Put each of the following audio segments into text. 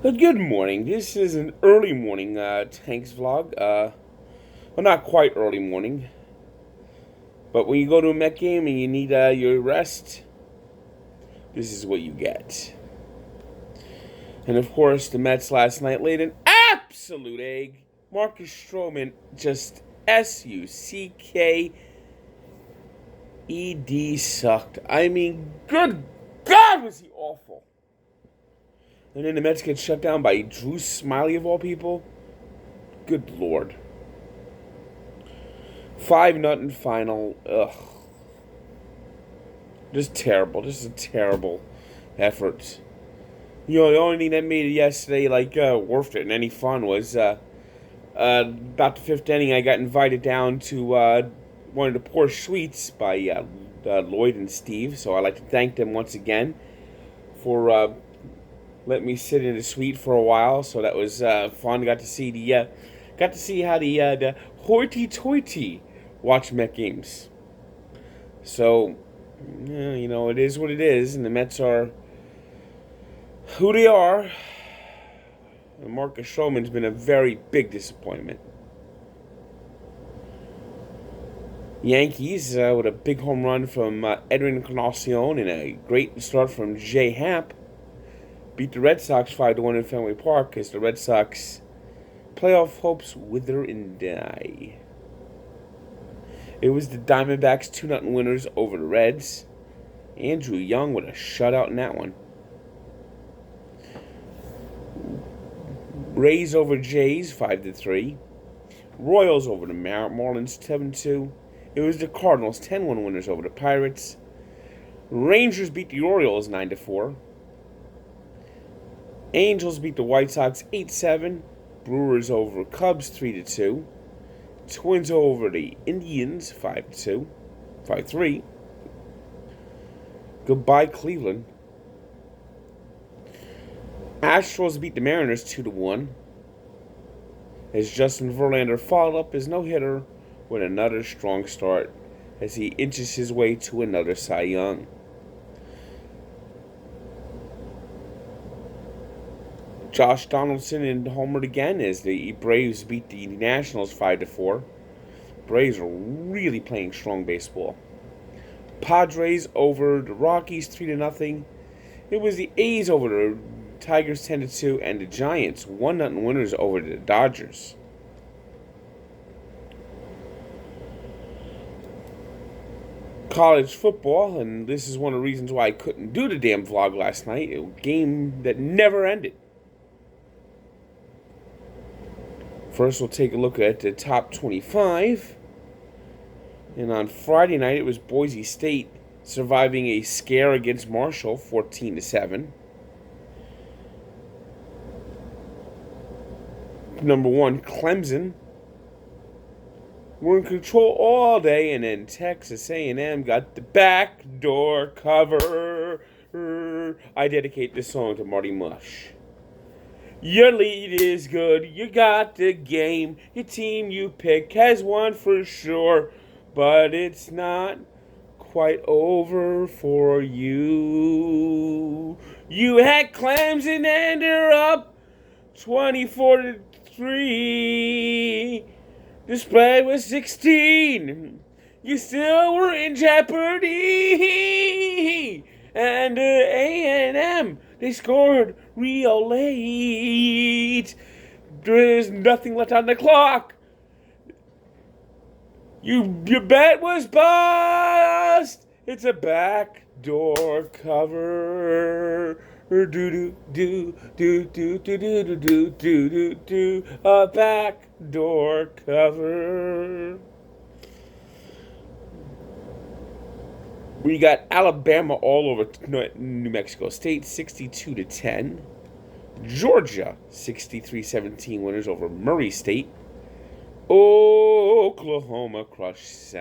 Good morning. This is an early morning Tanks vlog. Well, not quite early morning, but when you go to a Met game and you need your rest, this is what you get. And of course, the Mets last night laid an absolute egg. Marcus Stroman just SUCKED sucked. I mean, good God, was he awful. And then the Mets get shut down by Drew Smiley of all people. Good Lord. 5-0 final. Ugh. Just terrible. Just a terrible effort. You know, the only thing that made it yesterday, worth it and any fun was, about the fifth inning, I got invited down to, one of the Porsche Suites by, Lloyd and Steve. So I'd like to thank them once again for, letting me sit in the suite for a while. So that was, fun. Got to see how the hoity-toity watch Met games. So, yeah, you know, it is what it is, and the Mets are who they are. And Marcus Stroman's been a very big disappointment. Yankees, with a big home run from Edwin Encarnacion and a great start from Jay Happ, beat the Red Sox 5-1 in Fenway Park as the Red Sox playoff hopes wither and die. It was the Diamondbacks 2-0 winners over the Reds. Andrew Young with a shutout in that one. Rays over Jays 5-3. Royals over the Marlins 7-2. It was the Cardinals 10-1 winners over the Pirates. Rangers beat the Orioles 9-4. Angels beat the White Sox 8-7. Brewers over Cubs 3-2. Twins over the Indians 5-2. 5-3. Goodbye, Cleveland. Astros beat the Mariners 2-1. As Justin Verlander followed up his no-hitter with another strong start as he inches his way to another Cy Young. Josh Donaldson homered again as the Braves beat the Nationals 5-4. Braves are really playing strong baseball. Padres over the Rockies 3-0. It was the A's over the Tigers 10-2, and the Giants 1-0 winners over the Dodgers. College football, and this is one of the reasons why I couldn't do the damn vlog last night. A game that never ended. First, we'll take a look at the top 25. And on Friday night, it was Boise State surviving a scare against Marshall, 14-7. Number 1, Clemson were in control all day, and then Texas A&M got the backdoor cover. I dedicate this song to Marty Mush. Your lead is good, you got the game, your team you pick has won for sure, but it's not quite over for you. You had Clemson and they're up 24-3. The spread was 16. You still were in jeopardy. And A&M, they scored real late. There's nothing left on the clock. Your bet was bust. It's a backdoor cover. Do do do do do do do do do do do a backdoor cover. We got Alabama all over New Mexico State, 62-10. Georgia, 63-17 winners over Murray State. Oklahoma crushed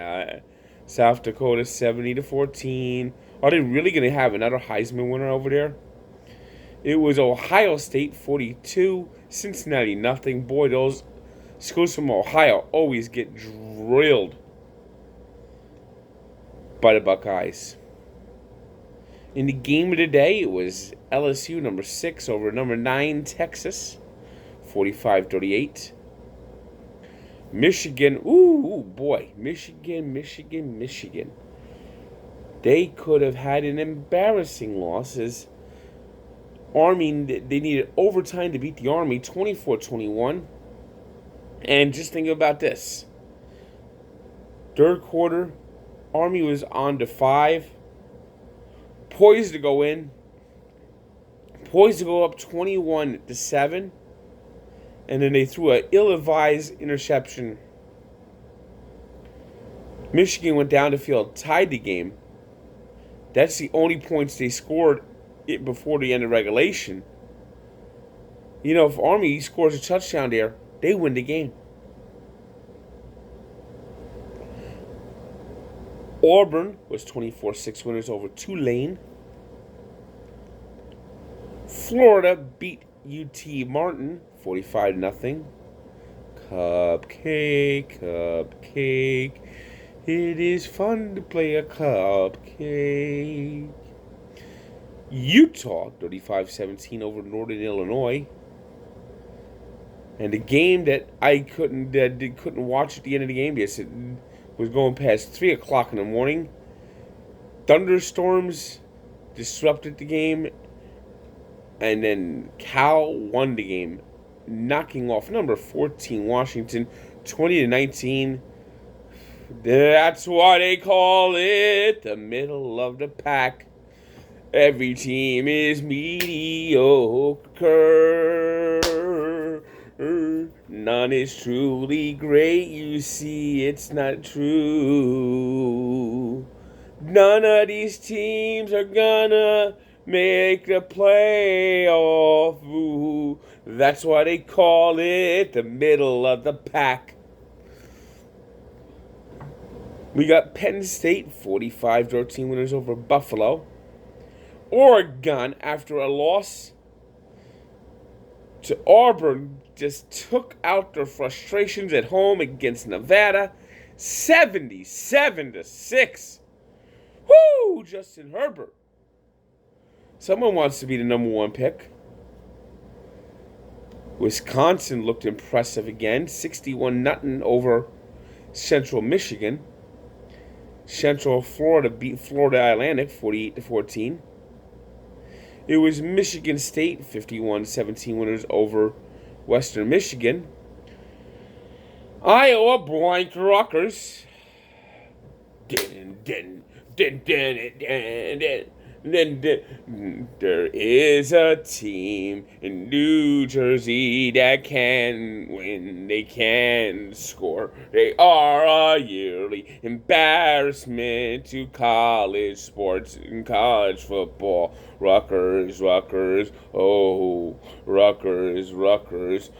South Dakota 70-14. Are they really going to have another Heisman winner over there? It was Ohio State 42, Cincinnati nothing. Boy, those schools from Ohio always get drilled by the Buckeyes. In the game of the day, it was LSU number 6 over number 9 Texas, 45-38. Michigan, ooh boy, Michigan. They could have had an embarrassing loss as Army, they needed overtime to beat the Army, 24-21. And just think about this. Third quarter, Army was on to 5, poised to go in, poised to go up 21-7, and then they threw an ill-advised interception. Michigan went down the field, tied the game. That's the only points they scored before the end of regulation. You know, if Army scores a touchdown there, they win the game. Auburn was 24-6 winners over Tulane. Florida beat UT Martin 45-0. Cupcake. It is fun to play a cupcake. Utah 35-17 over Northern Illinois. And the game that I couldn't watch at the end of the game, yes, it was going past 3 o'clock in the morning. Thunderstorms disrupted the game, and then Cal won the game, knocking off number 14 Washington 20-19. That's why they call it the middle of the pack. Every team is mediocre. None is truly great, you see, it's not true. None of these teams are gonna make the playoff. Ooh, that's why they call it the middle of the pack. We got Penn State 45-13 winners over Buffalo. Oregon, after a loss to Auburn, just took out their frustrations at home against Nevada, 77-6. Woo! Justin Herbert. Someone wants to be the number 1 pick. Wisconsin looked impressive again, 61-0 over Central Michigan. Central Florida beat Florida Atlantic 48-14. It was Michigan State 51-17 winners over Western Michigan. Iowa blanked Rutgers. There is a team in New Jersey that can win, they can score. They are a yearly embarrassment to college sports and college football. Rutgers, oh, Rutgers,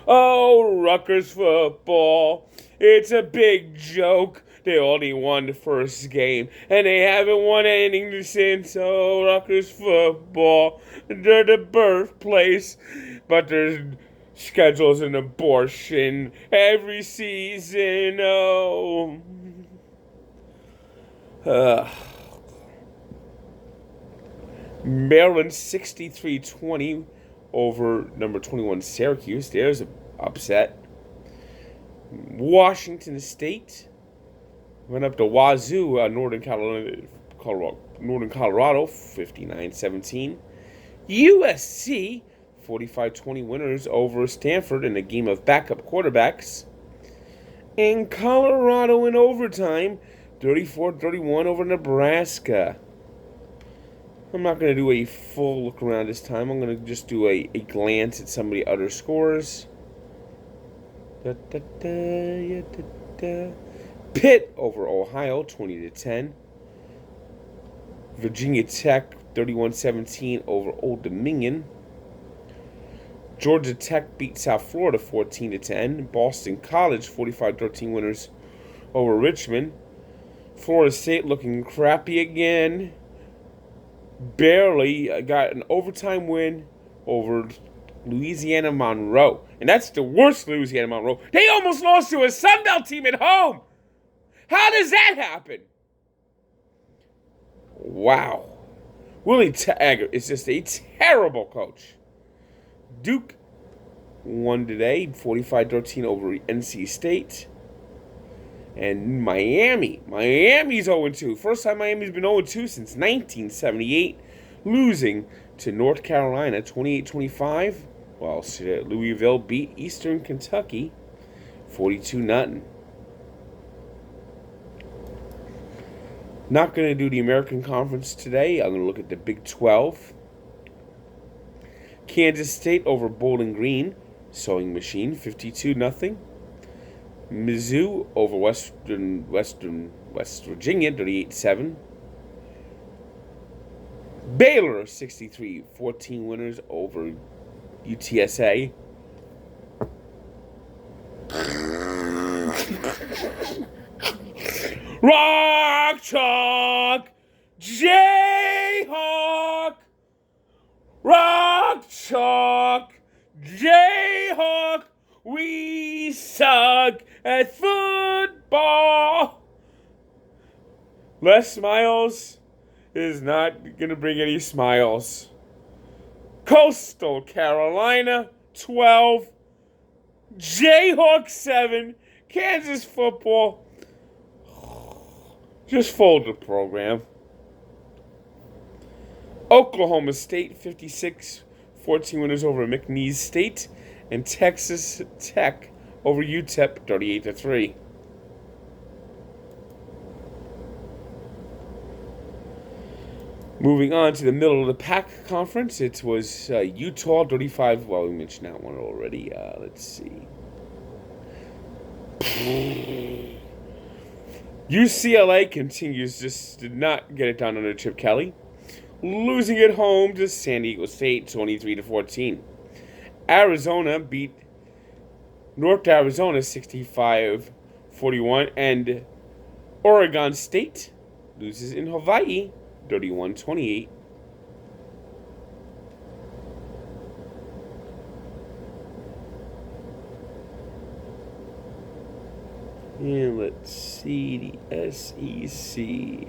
oh, Rutgers football. It's a big joke. They only won the first game, and they haven't won anything since. Oh, Rutgers football. They're the birthplace, but their schedule's an abortion every season. Oh. Maryland 63-20 over number 21 Syracuse. There's an upset. Washington State went up to Wazoo, Northern Colorado, 59-17. USC 45-20 winners over Stanford in a game of backup quarterbacks. And Colorado in overtime, 34-31 over Nebraska. I'm not going to do a full look around this time. I'm going to just do a glance at some of the other scores. Pitt over Ohio, 20-10. Virginia Tech, 31-17 over Old Dominion. Georgia Tech beat South Florida, 14-10. Boston College, 45-13 winners over Richmond. Florida State looking crappy again. Barely got an overtime win over Louisiana Monroe. And that's the worst Louisiana Monroe. They almost lost to a Sun Belt team at home. How does that happen? Wow. Willie Taggart is just a terrible coach. Duke won today, 45-13 over NC State. And Miami's 0-2. First time Miami's been 0-2 since 1978, losing to North Carolina 28-25, while Louisville beat Eastern Kentucky 42-0. Not going to do the American Conference today. I'm going to look at the Big 12. Kansas State over Bowling Green, Sewing Machine, 52-0. Mizzou over West Virginia, 38-7. Baylor, 63-14 winners over UTSA. Rock Chalk Jayhawk. Rock Chalk Jayhawk. We suck at football. Les Miles is not going to bring any smiles. Coastal Carolina 12. Jayhawk 7. Kansas football. Just fold the program. Oklahoma State 56-14 winners over McNeese State. And Texas Tech over UTEP 38-3. Moving on to the middle of the pack conference, it was Utah 35. Well, we mentioned that one already. Let's see. UCLA continues, just did not get it done under Chip Kelly, losing at home to San Diego State 23-14. Arizona beat North Arizona 65-41, and Oregon State loses in Hawaii 31-28. And let's see the SEC.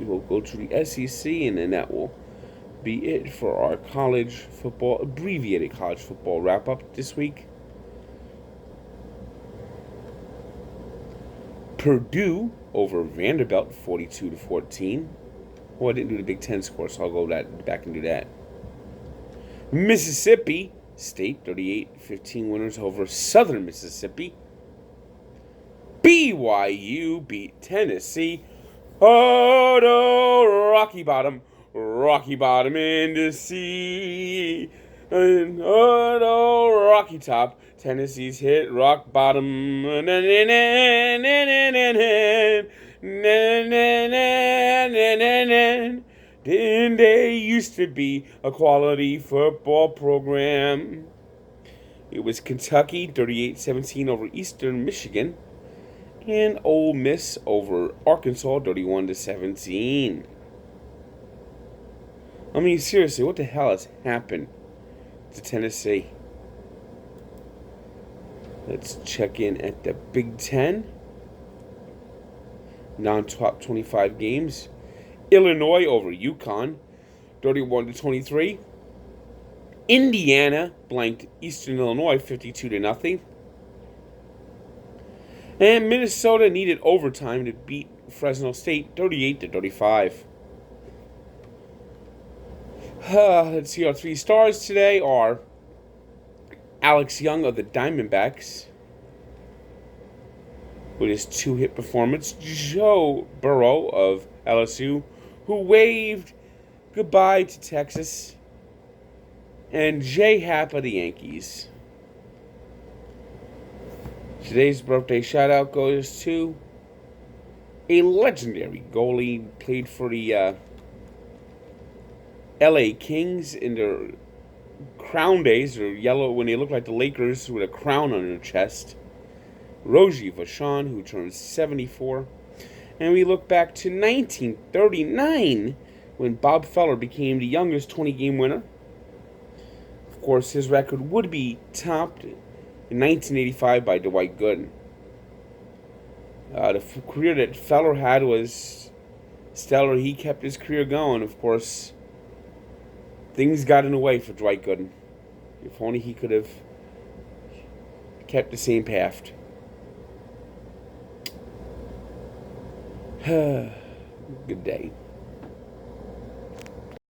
We'll go to the SEC, and then that will be it for our college football, abbreviated college football wrap-up this week. Purdue over Vanderbilt 42-14. Oh, I didn't do the Big Ten score, so I'll go back and do that. Mississippi State 38-15 winners over Southern Mississippi. BYU beat Tennessee. Oh, no, Rocky Bottom in the sea. And oh, no, Rocky Top. Tennessee's hit rock bottom. Then they used to be a quality football program. It was Kentucky 38-17 over Eastern Michigan. And Ole Miss over Arkansas 31-17. I mean, seriously, what the hell has happened to Tennessee? Let's check in at the Big Ten. Non-top 25 games. Illinois over UConn, 31-23. Indiana blanked Eastern Illinois 52-0. And Minnesota needed overtime to beat Fresno State 38-35. Let's see, our 3 stars today are Alex Young of the Diamondbacks with his 2-hit performance. Joe Burrow of LSU, who waved goodbye to Texas. And J. Happ of the Yankees. Today's birthday shout-out goes to a legendary goalie, played for the LA Kings in their crown days, or yellow, when they looked like the Lakers with a crown on their chest. Rogie Vachon, who turned 74. And we look back to 1939, when Bob Feller became the youngest 20-game winner. Of course, his record would be topped in 1985 by Dwight Gooden. The career that Feller had was stellar. He kept his career going. Of course, things got in the way for Dwight Gooden. If only he could have kept the same path. Good day.